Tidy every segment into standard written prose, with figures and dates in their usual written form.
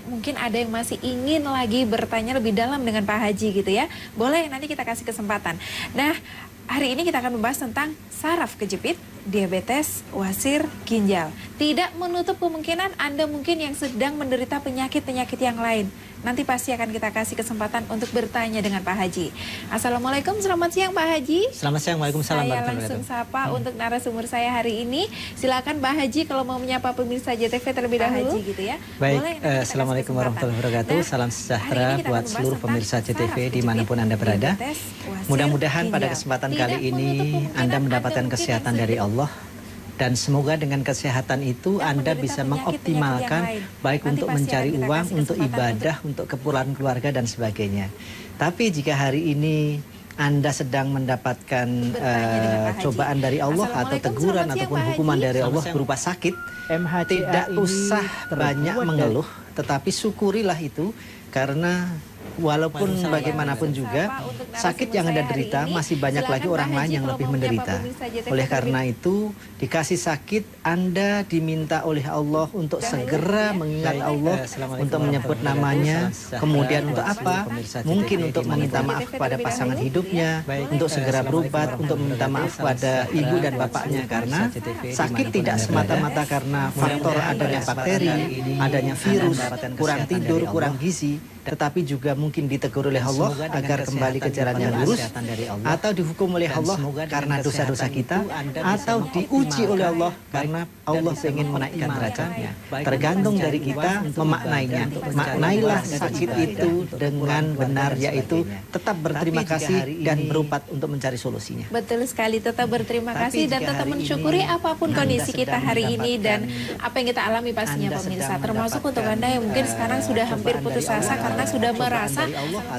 mungkin ada yang masih ingin lagi bertanya lebih dalam dengan Pak Haji gitu ya. Boleh, nanti kita kasih kesempatan. Nah, hari ini kita akan membahas tentang saraf kejepit, diabetes, wasir, ginjal. Tidak menutup kemungkinan Anda mungkin yang sedang menderita penyakit-penyakit yang lain. Nanti pasti akan kita kasih kesempatan untuk bertanya dengan Pak Haji. Assalamualaikum, selamat siang Pak Haji. Selamat siang, waalaikumsalam. Saya langsung sapa untuk narasumber saya hari ini. Silakan Pak Haji kalau mau menyapa pemirsa JTV terlebih dahulu. Haji gitu ya. Baik, assalamualaikum warahmatullahi wabarakatuh. Salam sejahtera buat seluruh pemirsa JTV dimanapun Anda berada. Mudah-mudahan pada kesempatan kali ini Anda mendapatkan kesehatan dari Allah. Dan semoga dengan kesehatan itu Anda bisa mengoptimalkan baik untuk mencari uang, untuk ibadah, untuk keperluan keluarga dan sebagainya. Tapi jika hari ini Anda sedang mendapatkan cobaan dari Allah atau teguran ataupun hukuman dari Allah berupa sakit, tidak usah banyak mengeluh, tetapi syukurilah itu karena walaupun bagaimanapun juga sakit yang Anda derita masih banyak lagi orang lain yang lebih menderita. Oleh karena itu dikasih sakit Anda diminta oleh Allah untuk segera mengingat Allah, untuk menyebut namanya. Kemudian untuk apa? Mungkin untuk meminta maaf kepada pasangan hidupnya, untuk segera berobat, untuk meminta maaf kepada ibu dan bapaknya. Karena sakit tidak semata-mata karena faktor adanya bakteri, adanya virus, kurang tidur, kurang gizi, tetapi juga mungkin ditegur oleh Allah agar kembali ke jalan yang lurus, atau dihukum oleh Allah karena dosa-dosa kita, atau diuji oleh Allah karena Allah ingin menaikkan derajatnya. Tergantung dari kita memaknainya. Maknailah sakit itu dengan benar, yaitu tetap berterima kasih dan berobat untuk mencari solusinya. Betul sekali, tetap berterima kasih dan tetap mensyukuri apapun kondisi kita hari ini dan apa yang kita alami pastinya pemirsa. Termasuk untuk Anda yang mungkin sekarang sudah hampir putus asa karena sudah merasa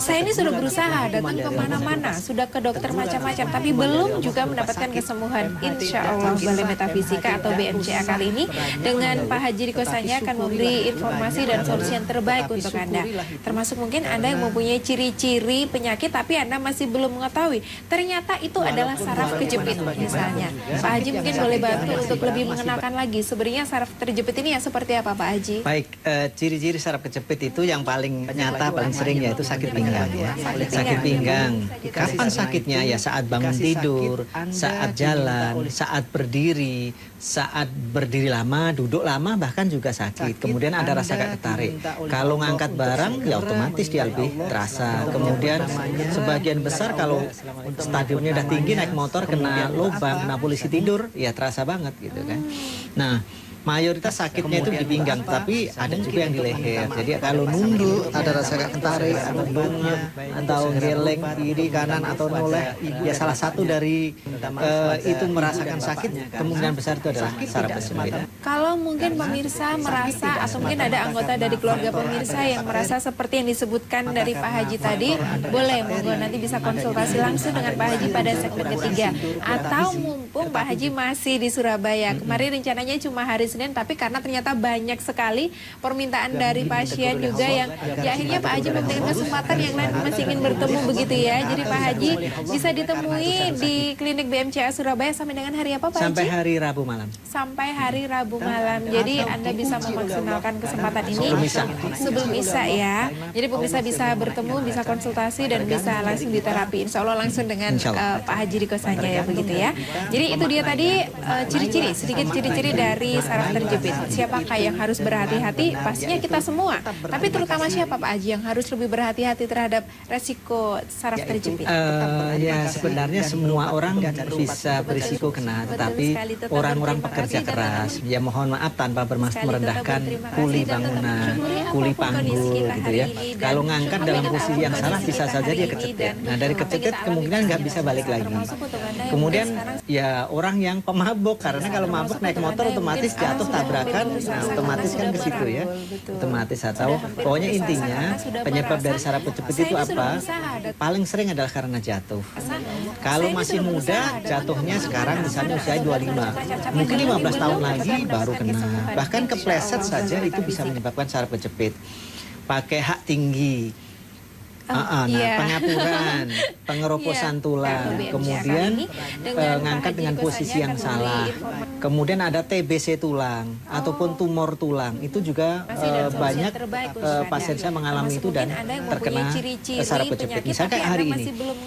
saya ini sudah berusaha datang kemana-mana, sudah ke dokter macam-macam, tapi belum juga mendapatkan kesembuhan. Insya Allah Balai Metafisika atau BMCA kali ini dengan Pak Haji Rikosanya akan memberi informasi dan solusi yang terbaik untuk Anda. Termasuk mungkin Anda yang mempunyai ciri-ciri penyakit tapi Anda masih belum mengetahui ternyata itu adalah saraf kejepit misalnya. Pak Haji mungkin boleh bantu untuk lebih mengenalkan lagi sebenarnya saraf terjepit ini yang seperti apa Pak Haji? Baik, ciri-ciri saraf kejepit itu yang paling nyata, paling sering yaitu sakit pinggang ya. Sakit pinggang. Kapan sakitnya? Ya saat bangun tidur, saat jalan, saat berdiri, saat berdiri lama, duduk lama bahkan juga sakit. Kemudian ada rasa kayak ketarik. Kalau ngangkat barang ya otomatis dia lebih terasa. Kemudian sebagian besar kalau stadiumnya udah tinggi naik motor kena lubang, kena polisi tidur, ya terasa banget gitu kan. Nah, mayoritas sakitnya itu di pinggang, tapi ada juga yang di leher. Jadi kalau nunduk, ada rasa ketarik, ada bengnya, atau geleng kiri kanan atau noleh, ya salah satu dari itu merasakan sakit, kemungkinan besar itu adalah saraf kejepit. Kalau mungkin pemirsa merasa atau mungkin ada anggota dari keluarga pemirsa yang merasa seperti yang disebutkan dari Pak Haji tadi, boleh monggo nanti bisa konsultasi langsung dengan Pak Haji pada segmen ketiga. Atau mumpung Pak Haji masih di Surabaya, kemarin rencananya cuma hari Senin, tapi karena ternyata banyak sekali permintaan dari pasien juga yang ya akhirnya Pak Haji memberikan kesempatan yang lain masih ingin bertemu begitu ya. Jadi Pak Haji bisa ditemui di klinik BMCA Surabaya sampai dengan hari apa Pak Haji? Sampai hari Rabu malam. Sampai hari Rabu malam. Jadi Anda bisa memaksimalkan kesempatan ini sebelum Isya ya. Jadi pemirsa bisa bertemu, bisa konsultasi dan bisa langsung diterapi. Insya Allah langsung dengan Pak Haji Rikosanya ya begitu ya. Jadi itu dia tadi ciri-ciri, sedikit ciri-ciri dari saraf terjepit. Siapakah yang harus berhati-hati? Pastinya kita semua. Tapi terutama siapa Pak Haji yang harus lebih berhati-hati terhadap resiko saraf terjepit? Ya sebenarnya semua orang bisa berisiko kena, tetapi orang-orang pekerja keras, ya mohon maaf tanpa bermaksud merendahkan kuli bangunan, kuli panggul gitu ya. Kalau ngangkat dalam posisi yang salah bisa saja dia kecetet. Nah dari kecetet kemungkinan nggak bisa balik lagi. Kemudian ya orang yang pemabuk, karena kalau mabuk naik motor otomatis jatuh tabrakan, nah otomatis kan ke situ ya, otomatis. Atau pokoknya intinya penyebab dari saraf kejepit itu apa? Paling sering adalah karena jatuh. Kalau masih muda jatuhnya sekarang misalnya usia 25, mungkin 15 tahun lagi baru kena. Bahkan kepleset saja itu bisa menyebabkan saraf kejepit. Pakai hak tinggi, iya. pengapuran, pengeroposan tulang, Nah, kemudian ini dengan ngangkat Pak dengan Haji posisi Gosanya yang akan salah. memberi informasi. Kemudian ada TBC tulang ataupun tumor tulang. Itu juga Masih dan solusi banyak yang terbaik untuk Anda. pasien saya mengalami Termasuk itu dan mungkin Anda yang terkena mempunyai ciri-ciri saraf kejepit. penyakit, Misalnya tapi kayak hari Anda ini. masih belum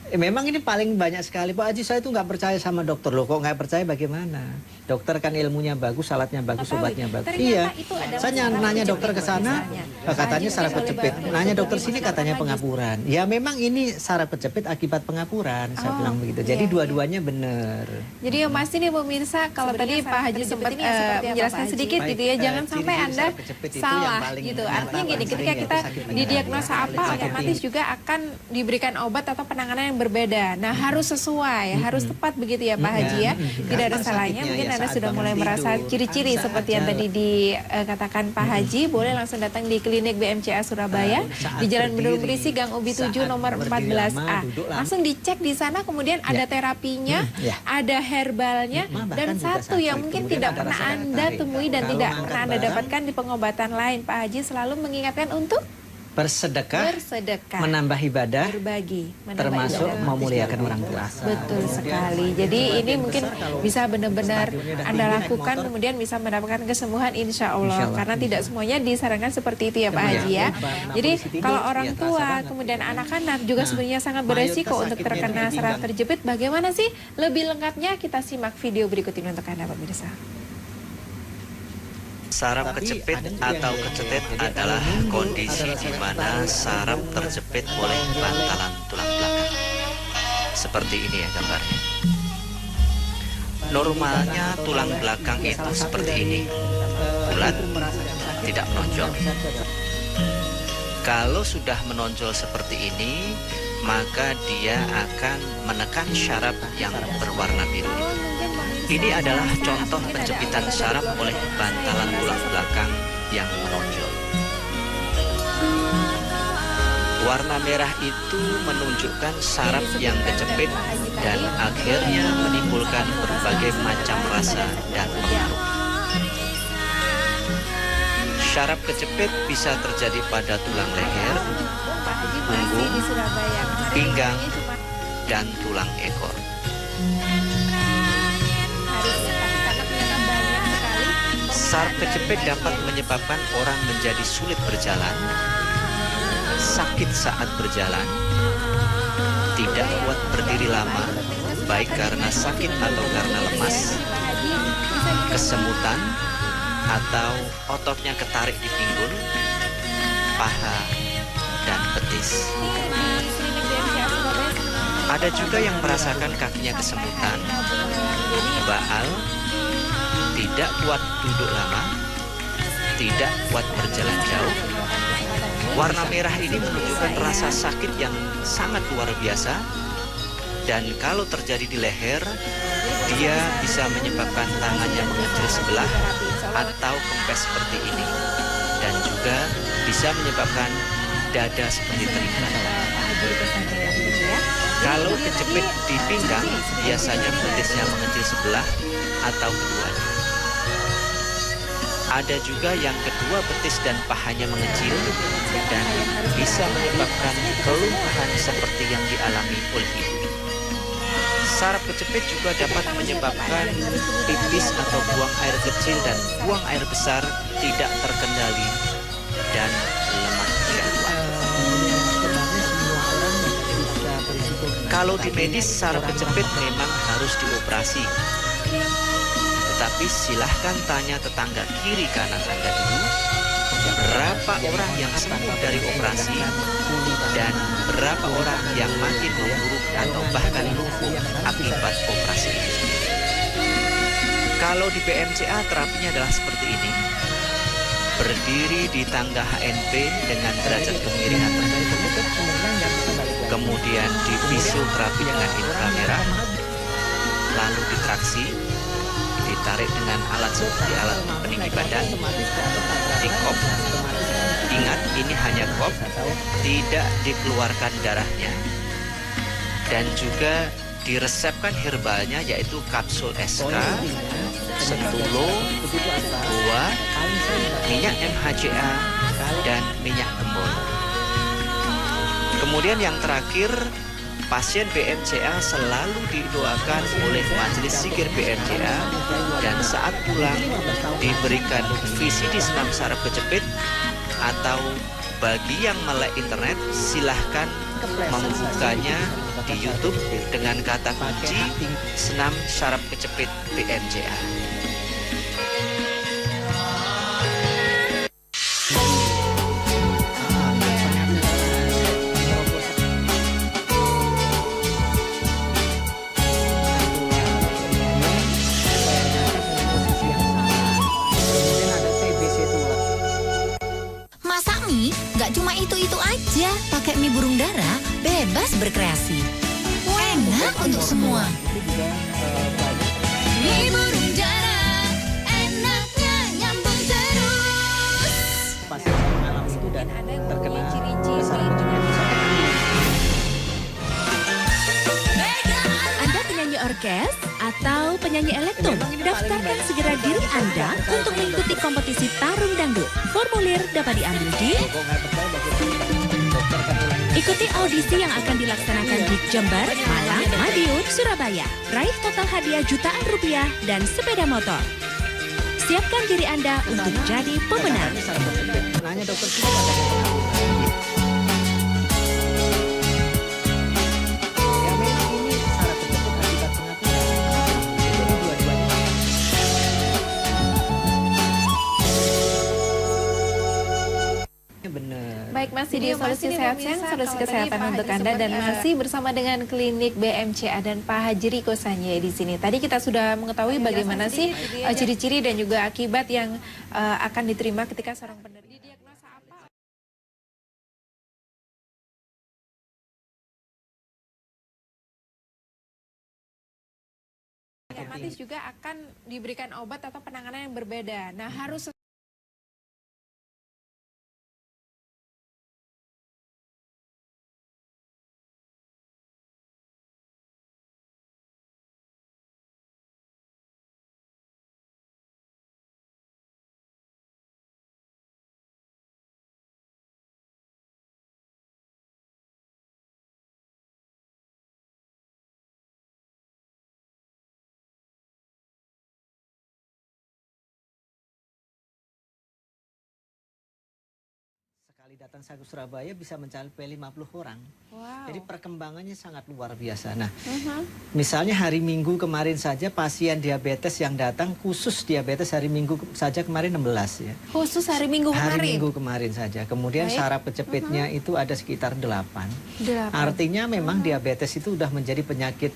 Memang ini paling banyak sekali Pak Haji, saya itu nggak percaya sama dokter. Loh kok nggak percaya bagaimana? Dokter kan ilmunya bagus, alatnya bagus, obatnya bagus. Ternyata Iya, itu ada saya masalah nanya kejepit dokter ke sana, misalnya. katanya Pak Haji saraf mungkin kejepit. boleh bantu. Nanya dokter Jadi sini masalah katanya lagi. pengapuran. Ya memang ini saraf kejepit akibat pengapuran, saya bilang begitu. Jadi iya. dua-duanya benar. Jadi yang pasti nih pemirsa, kalau tadi Pak Haji sempat menjelaskan sedikit Baik, gitu ya, jangan ciri-ciri sampai Anda saraf kejepit itu yang salah paling gitu. nyata, Artinya gini, paling ketika sering kita yaitu sakit didiagnosa pinggang. apa, Sakit otomatis juga akan diberikan obat atau penanganan yang berbeda. Nah, harus sesuai, harus tepat begitu ya Pak Haji ya. Tidak ada Kapan salahnya, sakitnya? mungkin Ya, Anda saat sudah bangun mulai merasa tidur. ciri-ciri Saat seperti yang tadi dikatakan Pak Haji, boleh langsung datang di klinik BMCA Surabaya Saat di Jalan Bendul berdiri, Berisi Gang Ubi 7 saat nomor berdiri 14A. lama, duduk lama. Langsung dicek di sana, kemudian ada terapinya, ya. ada herbalnya, Bahkan dan juga satu yang sakit. mungkin Kemudian tidak ada pernah rasa Anda tertarik. temui dan Kalau tidak angkat pernah Anda barang, dapatkan di pengobatan lain. Pak Haji selalu mengingatkan untuk bersedekah, bersedekah, menambah ibadah, berbagi, menambah termasuk ibadah. memuliakan orang tua. Betul sekali. Jadi ini mungkin bisa benar-benar Anda lakukan, kemudian bisa mendapatkan kesembuhan insya Allah. Karena tidak semuanya disarankan seperti itu ya Pak Haji ya. Jadi kalau orang tua, kemudian anak-anak juga sebenarnya sangat beresiko untuk terkena saraf terjepit. Bagaimana sih lebih lengkapnya? Kita simak video berikut ini untuk Anda pemirsa. Saraf kejepit atau kecetit adalah kondisi di mana saraf terjepit oleh bantalan tulang belakang. Seperti ini ya gambarnya. Normalnya tulang belakang itu seperti ini, bulat, tidak menonjol. Kalau sudah menonjol seperti ini, maka dia akan menekan syaraf yang berwarna biru itu. Ini adalah contoh penjepitan saraf oleh bantalan tulang belakang yang menonjol. Warna merah itu menunjukkan saraf yang kejepit dan akhirnya menimbulkan berbagai macam rasa dan pengaruh. Saraf kejepit bisa terjadi pada tulang leher, punggung, pinggang, dan tulang ekor. Saraf kejepit dapat menyebabkan orang menjadi sulit berjalan, sakit saat berjalan, tidak kuat berdiri lama, baik karena sakit atau karena lemas, kesemutan, atau ototnya ketarik di pinggul, paha, dan betis. Ada juga yang merasakan kakinya kesemutan, baal, tidak kuat duduk lama, tidak kuat berjalan jauh. Warna merah ini menunjukkan rasa sakit yang sangat luar biasa, dan kalau terjadi di leher, dia bisa menyebabkan tangannya mengecil sebelah atau kempes seperti ini, dan juga bisa menyebabkan dada seperti terikat. Kalau kejepit di pinggang, biasanya betisnya mengecil sebelah atau keduanya. Ada juga yang kedua betis dan pahanya mengecil dan bisa menyebabkan kelumpuhan seperti yang dialami oleh ibu. Saraf kejepit juga dapat menyebabkan pipis atau buang air kecil dan buang air besar tidak terkendali dan lemah syahwat. Kalau di medis, saraf kejepit memang harus dioperasi. Tetapi silahkan tanya tetangga kiri kanan Anda dulu, berapa orang yang sembuh dari operasi dan berapa orang yang makin memburuk atau bahkan lumpuh akibat operasi itu sendiri. Kalau di BMCA terapinya adalah seperti ini. Berdiri di tangga HNP dengan derajat kemiringan tertentu, kemudian dibisul terapi dengan inframerah, lalu ditraksi, ditarik dengan alat seperti alat peninggi badan, dikop. Ingat, ini hanya kop, tidak dikeluarkan darahnya. Dan juga diresepkan herbalnya, yaitu kapsul SK, setulo, buah, minyak MHCA, dan minyak gembol. Kemudian yang terakhir, pasien BMCA selalu didoakan oleh Majelis Zikir BMCA dan saat pulang diberikan VCD senam saraf kejepit, atau bagi yang melek internet silahkan membukanya di YouTube dengan kata kunci senam saraf kejepit BMCA. Gak cuma itu-itu aja, pakai mie burung dara, bebas berkreasi. Enak untuk semua. Mie burung dara, enaknya nyambung terus. Pasien yang mengalami itu dan terkena Anda penyanyi orkes atau penyanyi elektron? Daftarkan segera diri Anda untuk mengikuti kompetisi Tarung Dangdut. Formulir dapat diambil di Ikuti audisi yang akan dilaksanakan di Jember, Malang, Madiun, Surabaya. Raih total hadiah jutaan rupiah dan sepeda motor. Siapkan diri Anda untuk jadi pemenang. Nanya dokter Baik, masih di Solusi Sehat Siang, solusi kesehatan untuk Anda, dan masih bersama dengan Klinik BMCA dan Pak Haji Riko Sanjaya di sini. Tadi kita sudah mengetahui bagaimana sih ciri-ciri dan juga akibat yang akan diterima ketika seorang penderita didiagnosa apa. Otomatis juga akan diberikan obat atau penanganan yang berbeda. Nah, harus sekali datang saya ke Surabaya bisa mencapai 50 orang. wow. Jadi perkembangannya sangat luar biasa. Nah, misalnya hari Minggu kemarin saja pasien diabetes yang datang khusus diabetes hari Minggu saja kemarin 16 ya. Khusus hari Minggu kemarin. Hari Minggu kemarin saja. Kemudian Baik. saraf kejepitnya itu ada sekitar 8. Artinya memang diabetes itu sudah menjadi penyakit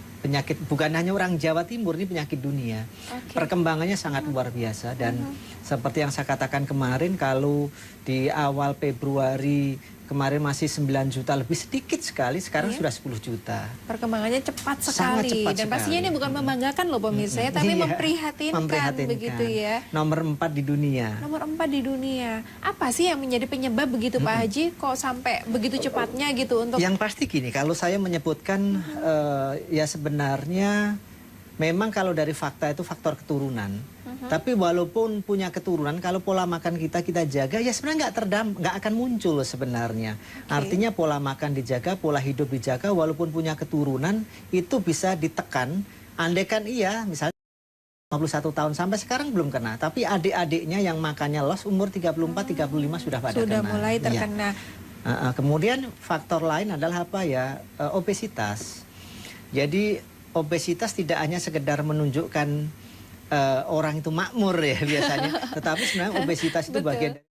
bukan hanya orang Jawa Timur, ini penyakit dunia. Perkembangannya sangat luar biasa dan seperti yang saya katakan kemarin, kalau di awal Februari kemarin masih 9 juta lebih, sedikit sekali, sekarang sudah 10 juta. Perkembangannya cepat sekali. Sangat cepat dan sekali. pastinya ini bukan membanggakan loh pemirsa ya, tapi Iya, memprihatinkan begitu ya. Nomor 4 di dunia. Nomor 4 di dunia. Apa sih yang menjadi penyebab begitu Pak Haji? Kok sampai begitu cepatnya gitu untuk... Yang pasti gini, kalau saya menyebutkan ya sebenarnya memang kalau dari fakta itu faktor keturunan. Tapi walaupun punya keturunan, kalau pola makan kita jaga, ya sebenarnya nggak akan muncul sebenarnya. Artinya pola makan dijaga, pola hidup dijaga, walaupun punya keturunan itu bisa ditekan. Andaikan iya, misalnya 51 tahun sampai sekarang belum kena, tapi adik-adiknya yang makannya los umur 34, 35 sudah pada sudah kena. mulai terkena. Iya. Kemudian faktor lain adalah apa ya? Obesitas. Jadi obesitas tidak hanya sekedar menunjukkan orang itu makmur ya biasanya, tetapi sebenarnya obesitas itu bagian dari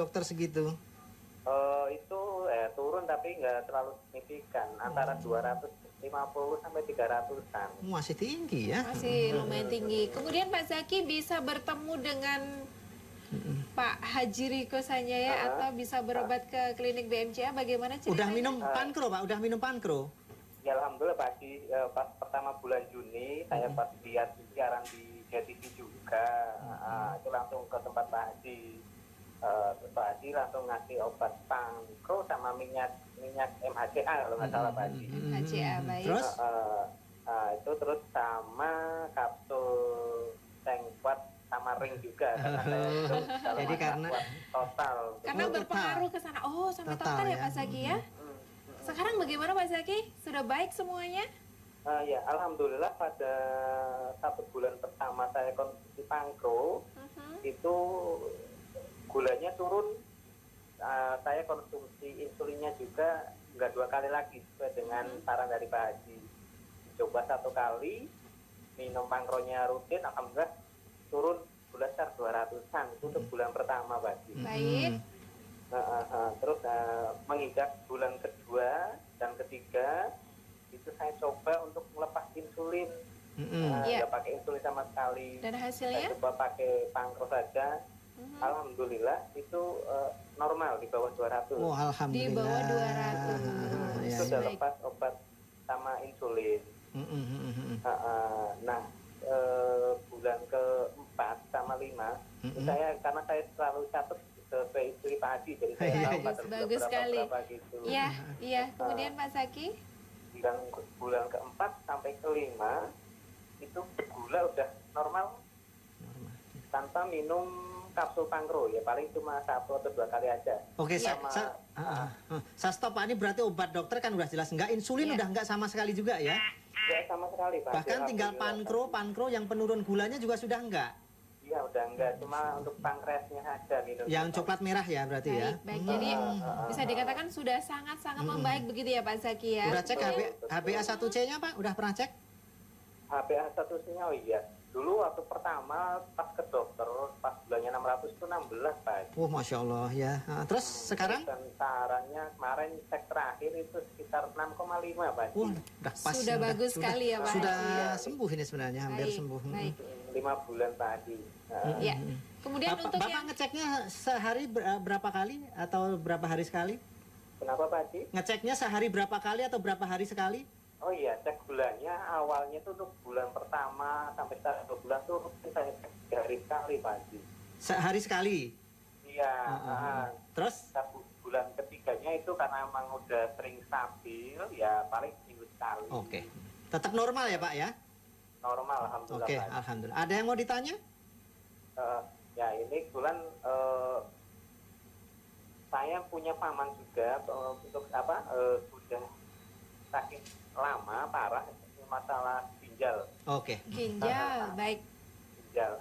dokter segitu? Itu turun tapi nggak terlalu signifikan, antara 250 sampai 300-an. Masih tinggi ya? Masih lumayan tinggi. Kemudian Pak Zaki bisa bertemu dengan Pak Haji Riko saja ya, atau bisa berobat ke klinik BMCA, bagaimana ceritanya? Udah minum pankro Pak? Udah minum pankro? Ya alhamdulillah Pak Haji, pas pertama bulan Juni saya pas lihat siaran di JTV juga, itu langsung ke tempat Pak Haji. Pak Haji langsung ngasih obat pankro sama minyak MHCA kalau nggak salah Pak Haji. HCA, baik. Terus? Itu terus sama kapsul sengkuat sama ring juga. Karena saya itu kalau Jadi masak karena- kuat total. Karena Oh, berpengaruh ke sana. Oh, sampai Total total ya ya. Pak Zaki ya? Sekarang bagaimana Pak Zaki? Sudah baik semuanya? Ya alhamdulillah pada 1 bulan pertama saya konsumsi pankro itu gulanya turun. Saya konsumsi insulinnya juga nggak 2 kali lagi sesuai dengan saran dari Pak Haji. Coba 1 kali, minum pankronya rutin, alhamdulillah turun gula dasar 200-an itu untuk bulan pertama Pak Haji. Baik. Terus menginjak bulan kedua dan ketiga itu saya coba untuk melepas insulin. Iya. Nggak pakai insulin sama sekali. Dan Saya hasilnya? coba pakai pankro saja. Alhamdulillah itu normal di bawah 200. Oh, alhamdulillah. Di bawah 200. Ya, Itu sudah Baik. lepas obat sama insulin. Nah, bulan keempat sama 5 saya karena saya selalu catat ke istri Pak Haji, jadi saya tahu Bagus sekali. berapa gitu. Iya, iya. Kemudian Pak Zaki? Bulan keempat sampai kelima itu gula udah normal tanpa minum kapsul pankro, ya paling cuma 1 atau 2 kali aja. Oke, Sama- saya stop Pak. Ini berarti obat dokter kan udah jelas enggak, insulin Iya. udah enggak sama sekali juga ya. Ya sama sekali Pak. Bahkan tinggal pankro yang penurun gulanya juga sudah enggak. Iya udah enggak, cuma untuk pankreasnya aja minum. Yang coklat merah ya berarti ya. Baik, jadi bisa dikatakan sudah sangat-sangat membaik begitu ya Pak Zaki ya? Udah cek HbA1c-nya Pak? Udah pernah cek? HbA1c-nya oh iya. Dulu waktu pertama pas ke dokter pas bulannya 600 itu 16 Pak. Oh, Masya Allah ya. Terus sekarang? Dan sarannya kemarin cek terakhir itu sekitar 6,5 Pak. Udah pas. Sudah bagus sekali ya, Pak. Sudah Iya. sembuh ini sebenarnya, hampir Baik, sembuh. baik. 5 bulan Pak Haji. Ya. Kemudian untuk Bapak yang ngeceknya sehari berapa kali atau berapa hari sekali? Kenapa Pak Haji? Ngeceknya sehari berapa kali atau berapa hari sekali? Oh iya, cek bulannya awalnya tuh untuk bulan pertama sampai sekitar 2 bulan tuh saya cek 3 hari sekali Pak Haji. Sehari sekali. Iya. Terus? Bulan ketiganya itu karena emang udah sering stabil, ya paling seminggu sekali. Oke. Tetap normal ya Pak ya? Normal, alhamdulillah. Oke, Pak Haji. alhamdulillah. Ada yang mau ditanya? Ya ini kebetulan saya punya paman juga untuk sudah sakit lama parah masalah ginjal. Oke. ginjal, baik. Ginjal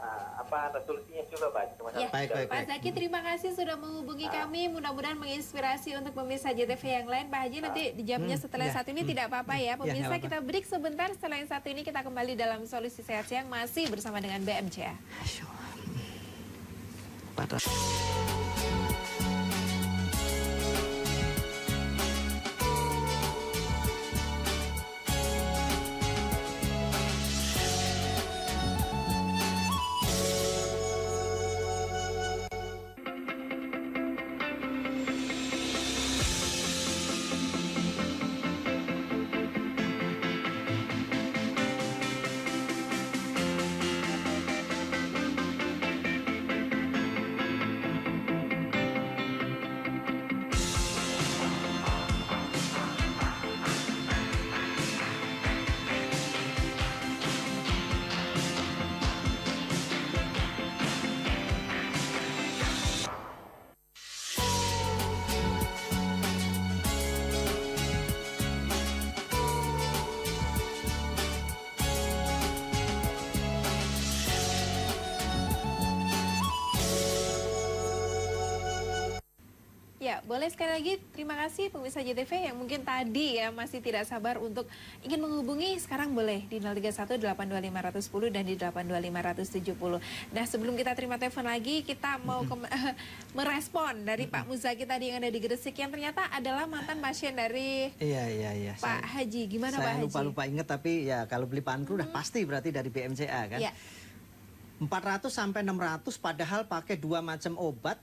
resolusinya juga Pak? Cuma Ya, Baik, baik, Pak Zaki terima kasih sudah menghubungi kami. Mudah-mudahan menginspirasi untuk pemirsa JTV yang lain. Pak Haji nanti dijawabnya setelah yang satu ini tidak apa-apa ya. Pemirsa nggak kita break sebentar. Setelah yang satu ini kita kembali dalam Solusi Sehat Siang masih bersama dengan BMCA. Masya Allah. Pada boleh sekali lagi terima kasih pemirsa JTV yang mungkin tadi ya masih tidak sabar untuk ingin menghubungi, sekarang boleh di 031-825-110 dan di 825-170. Nah, sebelum kita terima telepon lagi, kita mau merespon dari Pak Muzaki tadi yang ada di Gresik yang ternyata adalah mantan pasien dari Iya. Pak Haji. Gimana Pak Haji? Saya lupa ingat, tapi ya kalau beli pankru udah pasti berarti dari BMCA kan. Iya. 400 sampai 600 padahal pakai 2 macam obat,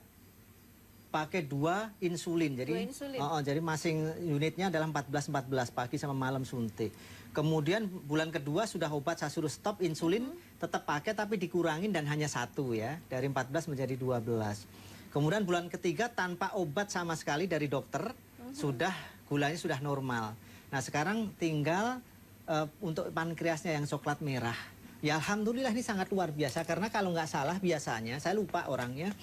pakai 2 insulin. Jadi jadi masing unitnya adalah 14 pagi sama malam suntik. Kemudian bulan kedua sudah obat, saya suruh stop insulin, tetap pakai tapi dikurangin dan hanya 1 ya, dari 14 menjadi 12. Kemudian bulan ketiga tanpa obat sama sekali dari dokter, sudah gulanya sudah normal. Nah, sekarang tinggal untuk pankreasnya yang coklat merah. Ya alhamdulillah ini sangat luar biasa, karena kalau nggak salah biasanya, saya lupa orangnya,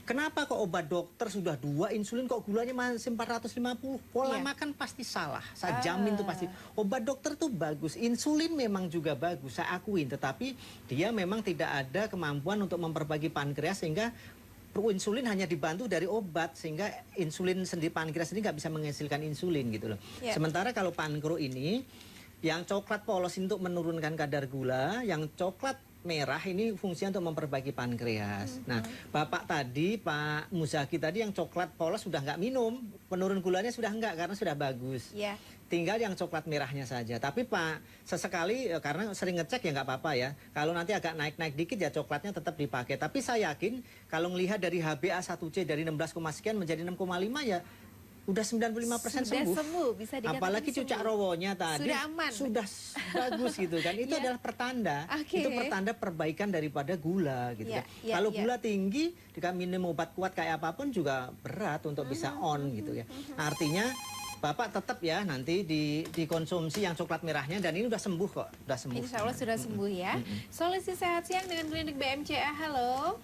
kenapa kok obat dokter sudah 2 insulin kok gulanya masih 450? Pola makan pasti salah, saya jamin tuh pasti. Obat dokter tuh bagus, insulin memang juga bagus, saya akuin, tetapi dia memang tidak ada kemampuan untuk memperbaiki pankreas sehingga insulin hanya dibantu dari obat, sehingga insulin sendiri, pankreas ini nggak bisa menghasilkan insulin gitu loh. Sementara kalau pankro ini yang coklat polos untuk menurunkan kadar gula, yang coklat merah ini fungsinya untuk memperbaiki pankreas. Nah, Bapak tadi, Pak Muzaki tadi yang coklat polos sudah nggak minum, penurun gulanya sudah nggak karena sudah bagus. Tinggal yang coklat merahnya saja. Tapi Pak, sesekali karena sering ngecek ya nggak apa-apa ya. Kalau nanti agak naik-naik dikit ya coklatnya tetap dipakai. Tapi saya yakin kalau melihat dari HbA1c dari 16, sekian menjadi 6,5 ya udah 95% sembuh. Bisa dikatakan apalagi cucak rowonya tadi sudah aman, sudah bagus gitu kan. Itu adalah pertanda. Itu pertanda perbaikan daripada gula gitu kan. Kalau gula tinggi, jika minum obat kuat kayak apapun juga berat untuk bisa on gitu ya. Artinya Bapak tetap ya nanti dikonsumsi yang coklat merahnya, dan ini udah sembuh kok, udah sembuh. Insya Allah sudah sembuh ya. Solusi Sehat Siang dengan Klinik BMCA. Halo.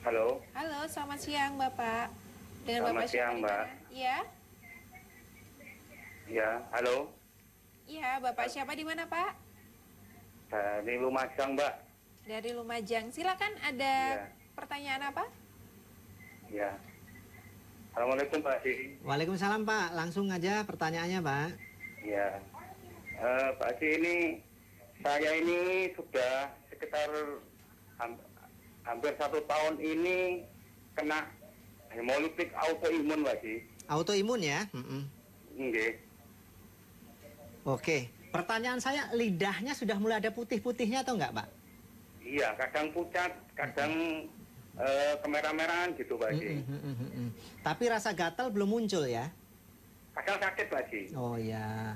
Halo. Halo, selamat siang Bapak. Dengan Selamat Bapak siang, Mbak. Iya. Ya, halo. Iya, Bapak siapa di mana, Pak? Dari Lumajang, Mbak. Dari Lumajang. Silakan, ada pertanyaan apa? Ya. Assalamualaikum, Pak Haji. Waalaikumsalam, Pak. Langsung aja pertanyaannya, Pak. Ya. Pak Haji, saya ini sudah sekitar hampir 1 tahun ini kena hemolitik autoimun lagi. Autoimun ya? Nggih. Oke. Pertanyaan saya, lidahnya sudah mulai ada putih-putihnya atau enggak, Pak? Iya, kadang pucat, kadang kemerah-merahan gitu, Pak Haji. Tapi rasa gatal belum muncul ya? Kadang sakit, Pak Haji. Oh ya,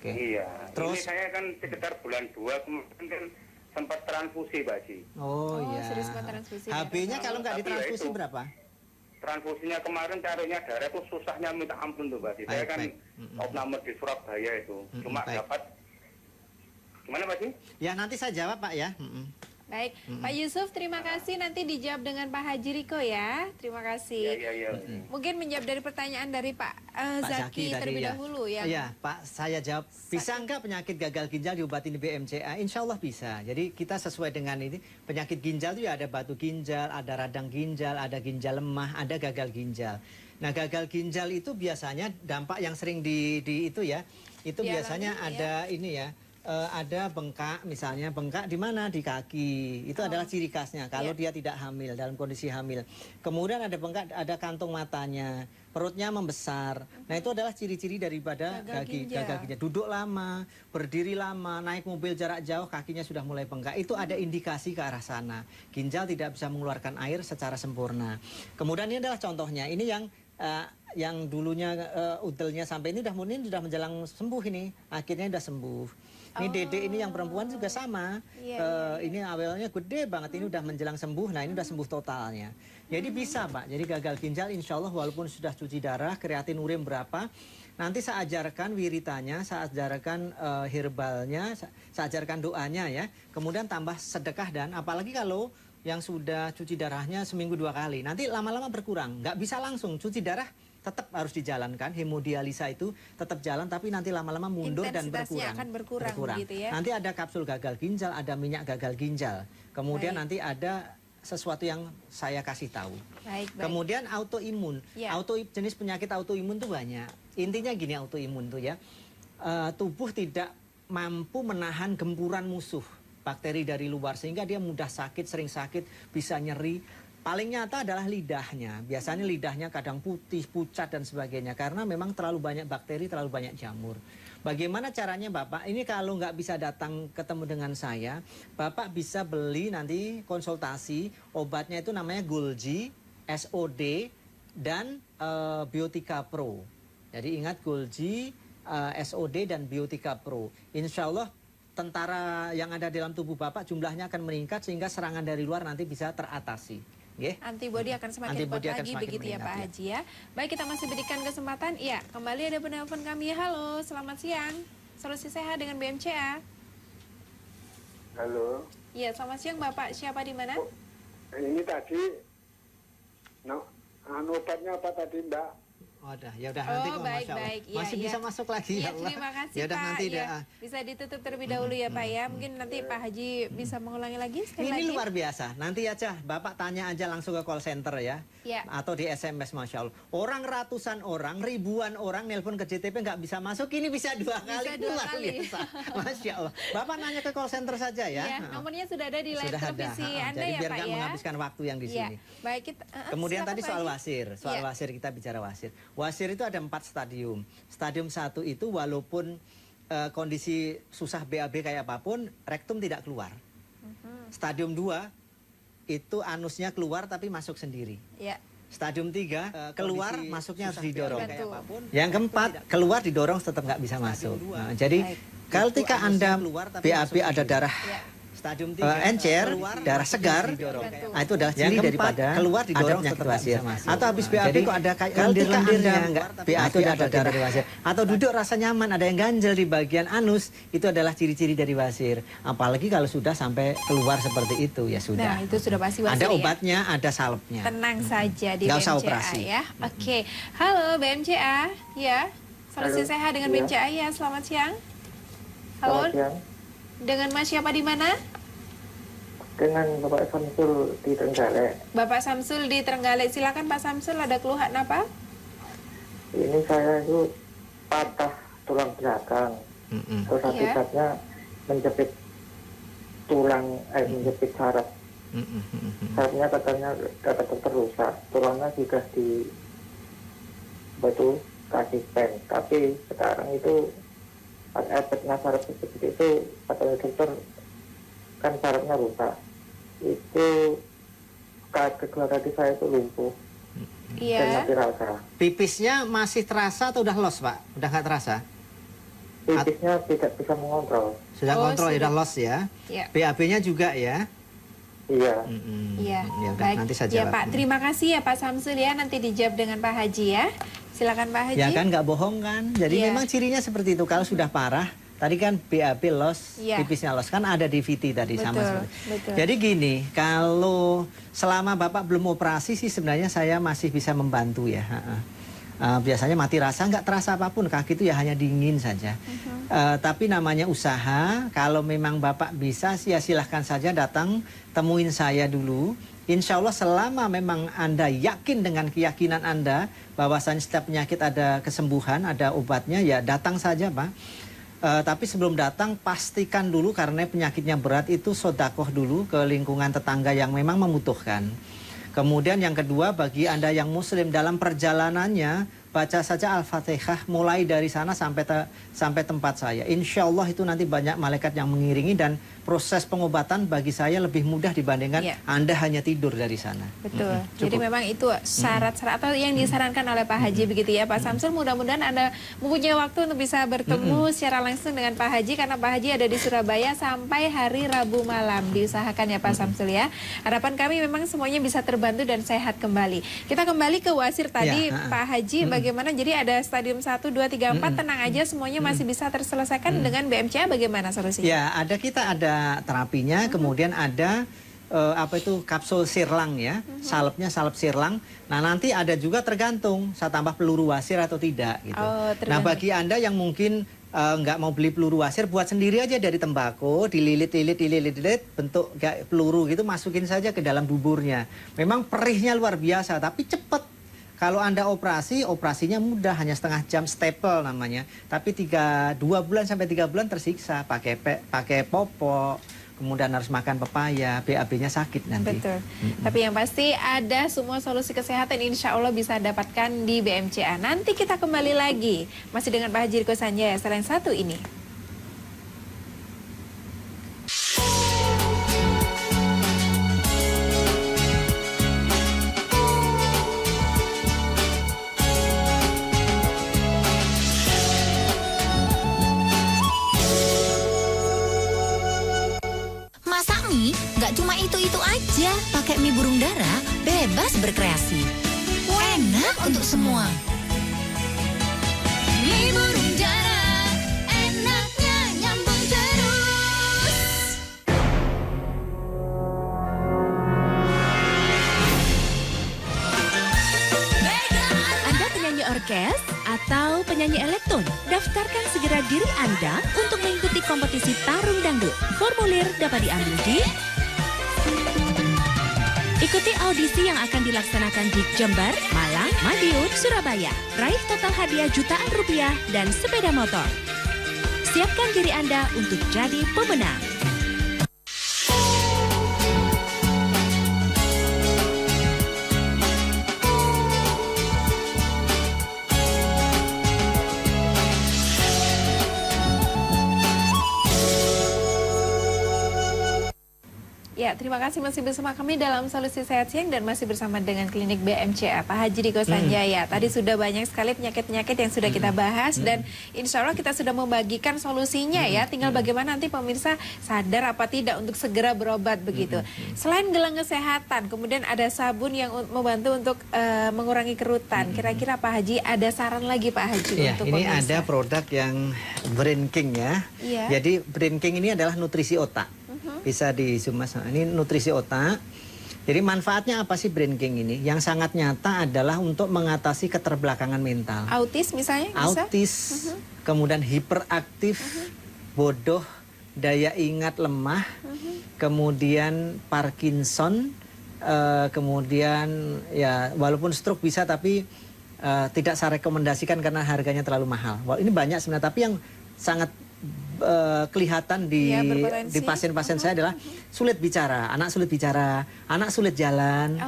oke. Iya. Terus? Ini saya kan sekitar bulan 2 kemarin kan sempat transfusi, Pak Haji. Oh ya. Sudah sempat transfusi. HB-nya kalau nggak ditransfusi berapa? Transfusinya kemarin carinya darah itu susahnya minta ampun tuh, Pak. Saya kan opname di Surabaya itu. Cuma dapat. Gimana, Pak Haji? Ya nanti saya jawab, Pak ya. Baik, Pak Yusuf, terima kasih. Nanti dijawab dengan Pak Haji Riko ya. Terima kasih. Iya. Mungkin menjawab dari pertanyaan dari Pak Zaki terlebih dahulu ya. Iya, Pak, saya jawab. Bisa nggak penyakit gagal ginjal diobatin di BMCA? Insya Allah bisa. Jadi kita sesuai dengan ini. Penyakit ginjal itu ya ada batu ginjal, ada radang ginjal, ada ginjal lemah, ada gagal ginjal. Nah, gagal ginjal itu biasanya dampak yang sering di itu ya. Itu biasanya ada ini ya. Ada bengkak, misalnya bengkak di mana? Di kaki. Itu adalah ciri khasnya kalau dia tidak hamil, dalam kondisi hamil. Kemudian ada bengkak, ada kantung matanya, perutnya membesar. Nah, itu adalah ciri-ciri daripada gagal ginjal. Duduk lama, berdiri lama, naik mobil jarak jauh, kakinya sudah mulai bengkak. Itu ada indikasi ke arah sana. Ginjal tidak bisa mengeluarkan air secara sempurna. Kemudian ini adalah contohnya. Ini yang dulunya udelnya sampai ini sudah menjelang sembuh ini. Akhirnya sudah sembuh. Ini Dede ini yang perempuan juga sama. Ini awalnya gede banget, ini udah menjelang sembuh. Nah, ini udah sembuh totalnya. Jadi bisa, Pak. Jadi gagal ginjal insya Allah walaupun sudah cuci darah, kreatin urin berapa, nanti saya ajarkan wiritanya, saya ajarkan herbalnya, saya ajarkan doanya ya. Kemudian tambah sedekah, dan apalagi kalau yang sudah cuci darahnya seminggu 2 kali, nanti lama-lama berkurang. Nggak bisa langsung cuci darah, tetap harus dijalankan, hemodialisa itu tetap jalan, tapi nanti lama-lama mundur dan berkurang. Akan berkurang. Gitu ya. Nanti ada kapsul gagal ginjal, ada minyak gagal ginjal. Kemudian nanti ada sesuatu yang saya kasih tahu. Baik. Kemudian autoimun. Ya. Jenis penyakit autoimun tuh banyak. Intinya gini, autoimun tuh ya, tubuh tidak mampu menahan gempuran musuh bakteri dari luar sehingga dia mudah sakit, sering sakit, bisa nyeri. Paling nyata adalah lidahnya. Biasanya lidahnya kadang putih, pucat dan sebagainya karena memang terlalu banyak bakteri, terlalu banyak jamur. Bagaimana caranya Bapak? Ini kalau nggak bisa datang ketemu dengan saya, Bapak bisa beli nanti konsultasi, obatnya itu namanya Golgi, SOD, dan Biotika Pro. Jadi ingat Golgi, SOD, dan Biotika Pro. Insya Allah tentara yang ada dalam tubuh Bapak jumlahnya akan meningkat sehingga serangan dari luar nanti bisa teratasi. Antibodi akan semakin kuat lagi begitu ya Pak Haji ya. Baik, kita masih berikan kesempatan. Iya, kembali ada penelpon kami. Halo, selamat siang. Solusi Sehat dengan BMCA. Halo. Iya, selamat siang Bapak. Siapa di mana? Ini tadi, obatnya apa tadi Mbak? Oh, ya udah nanti kok baik, Masya Allah. baik. Ya, Masih bisa masuk lagi ya ya Allah. terima kasih Ya udah Pak. nanti Ya, bisa ditutup terlebih dahulu ya Pak ya. Mungkin nanti Pak Haji bisa mengulangi lagi sekali Ini lagi. luar biasa. Nanti aja Bapak tanya aja langsung ke call center ya. Ya. Atau di SMS, Masya Allah. Orang ratusan orang, ribuan orang nelpon ke JTP nggak bisa masuk. Ini bisa dua kali. dua Luar kali. biasa. Masya Allah. Bapak nanya ke call center saja ya. Ya, nomornya sudah ada di layar Sudah ada. televisi Anda Jadi ya biar Pak nggak ya. menghabiskan waktu yang di Ya, sini. baik kita. Kemudian silakan, tadi Pak soal Haji. wasir. Soal Ya. wasir kita bicara wasir. Wasir itu ada 4 stadium. Stadium 1 itu walaupun kondisi susah BAB kayak apapun, rektum tidak keluar. Stadium 2 itu anusnya keluar tapi masuk sendiri. Ya. Stadium 3 keluar masuknya harus didorong. Dibantu. Yang keempat keluar didorong tetap nggak bisa masuk. Nah, jadi Baik. ketika Anda BAB ada darah Ya. encer, darah segar, nah itu adalah ciri daripada keluar didorong penyakit wasir. Atau habis BAB kok ada kayak lendir-lendirnya, BAB ada darah wasir. Atau duduk rasa nyaman, ada yang ganjel di bagian anus, itu adalah ciri-ciri dari wasir. Apalagi kalau sudah sampai keluar seperti itu, ya sudah. Nah, itu sudah pasti wasir Ada ya. obatnya, ada salepnya. Tenang saja di Nggak usah BMCA operasi. ya. Oke. Halo BMCA. Ya. Solusi Halo. Sehat dengan Iya. BMCA ya. Selamat siang. Halo. Selamat siang. Dengan Mas siapa di mana? Dengan Bapak Samsul di Trenggalek. Bapak Samsul di Trenggalek. Silakan Pak Samsul, ada keluhan apa? Ini saya itu patah tulang belakang. Terus Iya. akibatnya menjepit menjepit saraf. Sarafnya katanya kata dokter rusak. Tulangnya sudah di batu kasih pen. Tapi sekarang itu efeknya saraf seperti itu kata dokter kan sarafnya rusak. Itu kedua kaki saya itu lumpuh dan Iya. mati rasa. Pipisnya masih terasa atau udah los, Pak? Udah nggak terasa? Pipisnya tidak bisa mengontrol. Sudah Oh, kontrol, sudah. udah los ya? Ya. BAB-nya juga ya? Iya. Iya. Ya udah, Baik. nanti saja Ya Pak, terima kasih ya Pak Samsul ya. Nanti dijawab dengan Pak Haji ya. Silakan Pak Haji. Ya kan nggak bohong kan? Jadi Iya. memang cirinya seperti itu. Kalau sudah parah, tadi kan BAB los, Iya. pipisnya los. Kan ada DVT tadi sama Betul, seperti. betul. Jadi gini, kalau selama Bapak belum operasi sih sebenarnya saya masih bisa membantu ya. Biasanya mati rasa, nggak terasa apapun. Kaki itu ya hanya dingin saja. Tapi namanya usaha, kalau memang Bapak bisa sih ya silahkan saja datang, temuin saya dulu. Insya Allah selama memang Anda yakin dengan keyakinan Anda bahwasannya setiap penyakit ada kesembuhan, ada obatnya, ya datang saja Pak. Tapi sebelum datang pastikan dulu karena penyakitnya berat itu sodakoh dulu ke lingkungan tetangga yang memang membutuhkan. Kemudian yang kedua bagi Anda yang muslim dalam perjalanannya baca saja Al-Fatihah mulai dari sana sampai tempat saya. Insya Allah itu nanti banyak malaikat yang mengiringi dan proses pengobatan bagi saya lebih mudah dibandingkan Iya. Anda hanya tidur dari sana. Betul. Jadi cukup. memang itu syarat-syarat atau yang disarankan oleh Pak Haji begitu ya Pak Samsul. Mudah-mudahan Anda mempunyai waktu untuk bisa bertemu secara langsung dengan Pak Haji karena Pak Haji ada di Surabaya sampai hari Rabu malam. Diusahakan ya Pak Samsul ya. Harapan kami memang semuanya bisa terbantu dan sehat kembali. Kita kembali ke wasir tadi Ya, Pak Haji bagaimana, jadi ada stadium 1, 2, 3, 4 tenang aja semuanya masih bisa terselesaikan dengan BMCA, bagaimana solusinya? Ya, kita ada terapinya, kemudian ada kapsul sirlang ya, salepnya salep sirlang. Nah nanti ada juga tergantung saya tambah peluru wasir atau tidak gitu. Oh, Nah tergantung. bagi Anda yang mungkin nggak mau beli peluru wasir, buat sendiri aja dari tembakau, dililit, bentuk kayak peluru gitu, masukin saja ke dalam buburnya. Memang perihnya luar biasa, tapi cepet. Kalau Anda operasi, operasinya mudah, hanya setengah jam, staple namanya. Tapi 2 bulan sampai 3 bulan tersiksa, pakai popok, kemudian harus makan pepaya, BAB-nya sakit nanti. Betul. Tapi yang pasti ada semua solusi kesehatan insya Allah bisa dapatkan di BMCA. Nanti kita kembali lagi, masih dengan Pak Haji Riko Sanjaya, selain satu ini. Nggak cuma itu-itu aja, pakai mie burung dara, bebas berkreasi. Enak untuk semua. Mie burung dara, enaknya nyambung terus. Anda penyanyi orkes atau penyanyi elektron? Daftarkan segera diri Anda untuk mengikuti kompetisi Tarung Dangdut. Formulir dapat diambil di... Ikuti audisi yang akan dilaksanakan di Jember, Malang, Madiun, Surabaya. Raih total hadiah jutaan rupiah dan sepeda motor. Siapkan diri Anda untuk jadi pemenang. Ya, terima kasih masih bersama kami dalam Solusi Sehat Siang dan masih bersama dengan Klinik BMCA Pak Haji Riko Sanjaya. Tadi sudah banyak sekali penyakit-penyakit yang sudah kita bahas dan insya Allah kita sudah membagikan solusinya ya. Tinggal bagaimana nanti pemirsa sadar apa tidak untuk segera berobat begitu. Selain gelang kesehatan, kemudian ada sabun yang membantu untuk mengurangi kerutan. Kira-kira Pak Haji ada saran lagi Pak Haji Ya, untuk ini pemirsa? ada produk yang Brain King ya. Iya. Jadi Brain King ini adalah nutrisi otak. Bisa di zoom mas. Ini nutrisi otak. Jadi manfaatnya apa sih Brain King ini? Yang sangat nyata adalah untuk mengatasi keterbelakangan mental. Autis misalnya bisa? Autis, kemudian hiperaktif, bodoh, daya ingat lemah, kemudian Parkinson, kemudian ya walaupun stroke bisa tapi tidak saya rekomendasikan karena harganya terlalu mahal. Ini banyak sebenarnya, tapi yang sangat kelihatan di Ya, berpotensi. pasien-pasien saya adalah sulit bicara, anak sulit bicara, anak sulit jalan,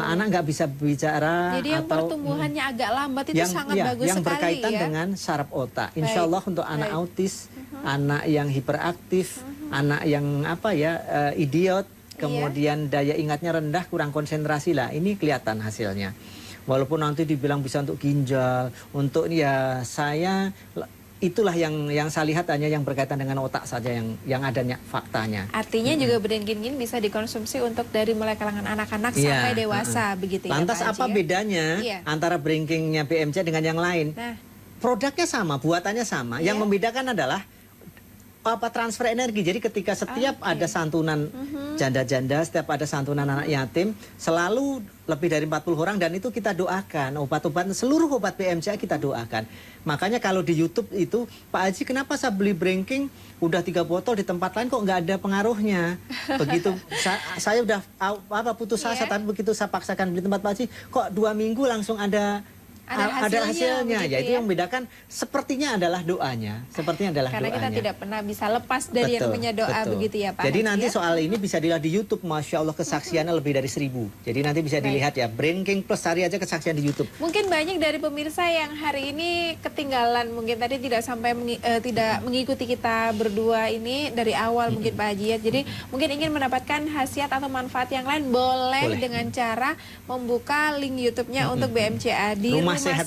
anak nggak bisa bicara. Jadi yang atau pertumbuhannya agak lambat itu sangat bagus yang sekali berkaitan ya. dengan saraf otak. Insya Allah untuk anak autis, anak yang hiperaktif, anak yang idiot, kemudian daya ingatnya rendah, kurang konsentrasi lah. Ini kelihatan hasilnya. Walaupun nanti dibilang bisa untuk ginjal, untuk itulah yang saya lihat hanya yang berkaitan dengan otak saja yang adanya faktanya. Artinya juga Brain King ini bisa dikonsumsi untuk dari mulai kalangan anak-anak sampai dewasa begitu ya. Lantas Pak Haji, apa ya? bedanya antara Brain King-nya BMC dengan yang lain? Nah, Produknya sama, buatannya sama. Yang membedakan adalah transfer energi. Jadi ketika setiap ada santunan janda-janda, setiap ada santunan anak yatim, selalu lebih dari 40 orang dan itu kita doakan. Obat-obat, seluruh obat BMCA kita doakan. Makanya kalau di YouTube itu, Pak Haji kenapa saya beli Brain King udah 3 botol di tempat lain kok nggak ada pengaruhnya? Begitu saya udah putus asa, tapi begitu saya paksakan beli tempat Pak Haji, kok 2 minggu langsung ada hasilnya. Ya, itu yang membedakan sepertinya adalah doanya. Sepertinya adalah karena doanya. kita tidak pernah bisa lepas dari yang punya doa begitu ya Pak Jadi Haji, nanti ya? soal ini bisa dilihat di YouTube. Masya Allah kesaksiannya lebih dari 1000. Jadi nanti bisa dilihat ya. Brain King Plus, cari aja kesaksian di YouTube. Mungkin banyak dari pemirsa yang hari ini ketinggalan, mungkin tadi tidak sampai tidak mengikuti kita berdua ini dari awal mungkin Pak Haji ya. Jadi mungkin ingin mendapatkan khasiat atau manfaat yang lain boleh. Dengan cara membuka link YouTube-nya untuk BMCA di Rumah Sehat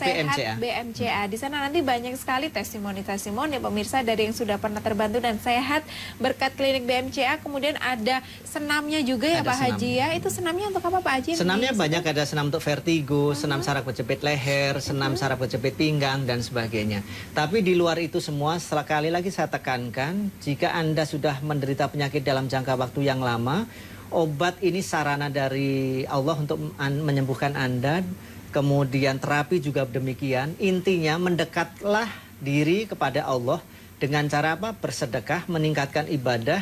BMCA. Di sana nanti banyak sekali testimoni-testimoni pemirsa dari yang sudah pernah terbantu dan sehat berkat klinik BMCA. Kemudian ada senamnya juga ya Pak Haji ya. Itu senamnya untuk apa Pak Haji? Senamnya banyak, ada senam untuk vertigo, senam saraf kejepit leher, senam saraf kejepit pinggang dan sebagainya. Tapi di luar itu semua, sekali lagi saya tekankan, jika Anda sudah menderita penyakit dalam jangka waktu yang lama, obat ini sarana dari Allah untuk menyembuhkan Anda. Kemudian terapi juga demikian. Intinya mendekatlah diri kepada Allah dengan cara apa? Bersedekah, meningkatkan ibadah,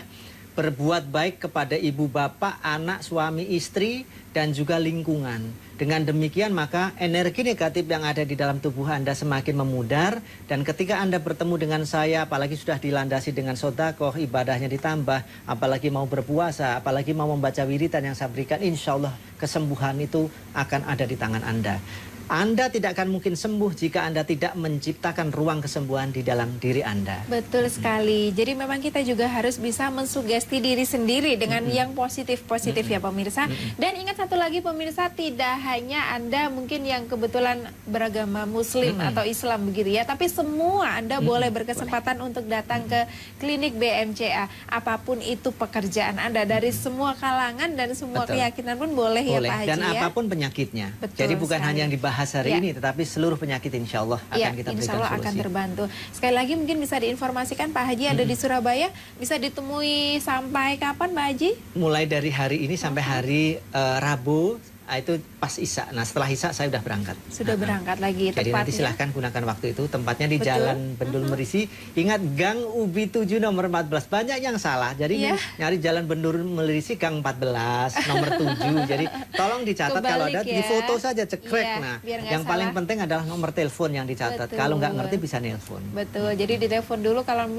berbuat baik kepada ibu bapak, anak, suami, istri, dan juga lingkungan. Dengan demikian maka energi negatif yang ada di dalam tubuh Anda semakin memudar, dan ketika Anda bertemu dengan saya, apalagi sudah dilandasi dengan sodakoh, ibadahnya ditambah, apalagi mau berpuasa, apalagi mau membaca wiridan yang saya berikan, insya Allah kesembuhan itu akan ada di tangan Anda. Anda tidak akan mungkin sembuh jika Anda tidak menciptakan ruang kesembuhan di dalam diri Anda. Betul sekali. Jadi memang kita juga harus bisa mensugesti diri sendiri dengan yang positif-positif ya pemirsa. Dan ingat satu lagi pemirsa, tidak hanya Anda mungkin yang kebetulan beragama Muslim atau Islam begitu ya, tapi semua Anda boleh berkesempatan untuk datang ke klinik BMCA. Apapun itu pekerjaan Anda, dari semua kalangan dan semua keyakinan pun boleh ya Pak Haji dan ya. apapun penyakitnya. Betul Jadi bukan sekali. hanya yang dibahas hari ini, tetapi seluruh penyakit insya Allah akan kita berikan insya Allah solusi. akan terbantu. Sekali lagi mungkin bisa diinformasikan Pak Haji ada di Surabaya, bisa ditemui sampai kapan Pak Haji? Mulai dari hari ini sampai hari Rabu, itu pas Isya. Nah setelah Isya saya sudah berangkat. Sudah berangkat lagi Jadi nanti tepatnya. silahkan gunakan waktu itu. Tempatnya di Betul. Jalan Bendul Merisi. Ingat Gang Ubi 7 nomor 14. Banyak yang salah. Jadi nyari Jalan Bendul Merisi Gang 14 nomor 7. Jadi tolong dicatat. Kebalik kalau ada ya. di foto saja cekrek. Iya, Nah biar nggak yang paling salah. penting adalah nomor telepon yang dicatat. Betul. Kalau nggak ngerti bisa nelpon. Betul. Jadi ditelepon dulu kalau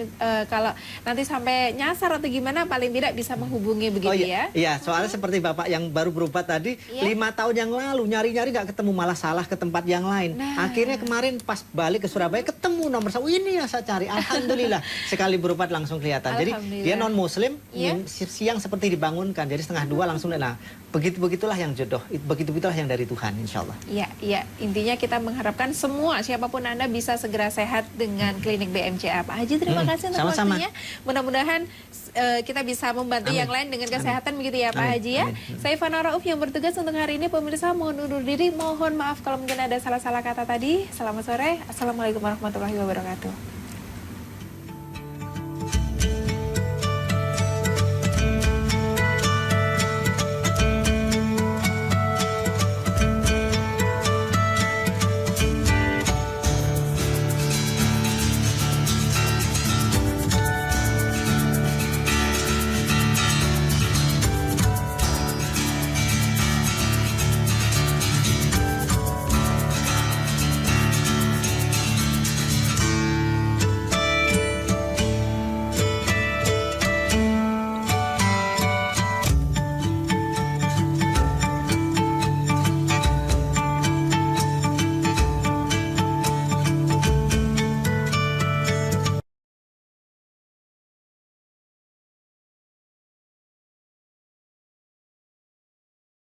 nanti sampai nyasar atau gimana paling tidak bisa menghubungi begitu ya. Iya, soalnya seperti Bapak yang baru berobat tadi, 5 tahun yang lalu nyari-nyari nggak ketemu, malah salah ke tempat yang lain. Akhirnya kemarin pas balik ke Surabaya ketemu nomor saya. Ini yang saya cari. Alhamdulillah. Sekali berobat langsung kelihatan. Jadi dia non Muslim, siang seperti dibangunkan. Jadi setengah 2 langsung. Nah, begitulah yang jodoh. Begitulah yang dari Tuhan, insya Allah. Iya. Intinya kita mengharapkan semua siapapun Anda bisa segera sehat dengan klinik BMCA. Pak Haji terima kasih untuk sama-sama. waktunya. Mudah-mudahan kita bisa membantu yang lain dengan kesehatan begitu ya Pak Haji ya. Saya Fana Rauf yang bertugas untuk hari ini. Pemirsa mohon undur diri, mohon maaf kalau mungkin ada salah-salah kata tadi. Selamat sore, Assalamualaikum warahmatullahi wabarakatuh.